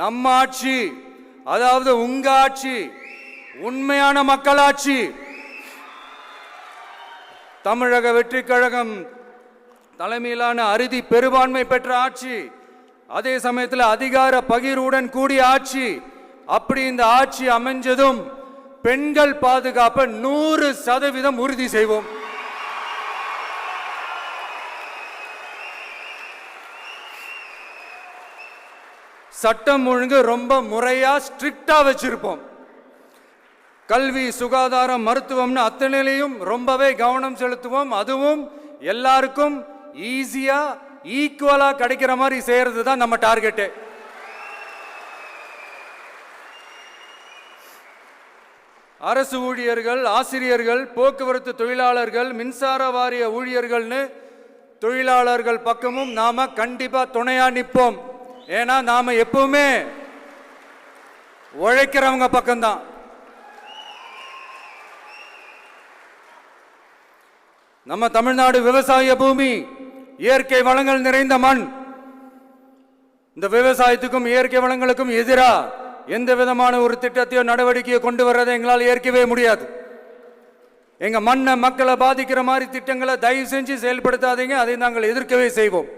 நம்ம ஆட்சி, அதாவது உங்க ஆட்சி, உண்மையான மக்களாட்சி. தமிழக வெற்றி கழகம் தலைமையிலான அறுதி பெரும்பான்மை பெற்ற ஆட்சி, அதே சமயத்தில் அதிகார பகிர்வுடன் கூடிய ஆட்சி. அப்படி இந்த ஆட்சி அமைஞ்சதும் பெண்கள் பாதுகாப்பை 100% உறுதி செய்வோம். சட்டம் ஒழுங்கு ரொம்ப முறையா ஸ்ட்ரிக்டா வச்சிருப்போம். கல்வி, சுகாதாரம், மருத்துவம்னு அத்தனையிலையும் ரொம்பவே கவனம் செலுத்துவோம். அதுவும் எல்லாருக்கும் ஈஸியா ஈக்குவலா கிடைக்கிற மாதிரி செய்யறது தான் நம்ம டார்கெட்டு. அரசு ஊழியர்கள், ஆசிரியர்கள், போக்குவரத்து தொழிலாளர்கள், மின்சார வாரிய ஊழியர்கள்னு தொழிலாளர்கள் பக்கமும் நாம கண்டிப்பா துணையா நிற்போம். ஏன்னா நாம எப்பவுமே உழைக்கிறவங்க பக்கம்தான். நம்ம தமிழ்நாடு விவசாய பூமி, இயற்கை வளங்கள் நிறைந்த மண். இந்த விவசாயத்துக்கும் இயற்கை வளங்களுக்கும் எதிராக எந்த விதமான ஒரு திட்டத்தையோ நடவடிக்கையோ கொண்டு வர்றதை எங்களால் ஏற்கவே முடியாது. எங்க மண்ணை, மக்களை பாதிக்கிற மாதிரி திட்டங்களை தயவு செஞ்சு செயல்படுத்தாதீங்க. அதை நாங்கள் எதிர்க்கவே செய்வோம்.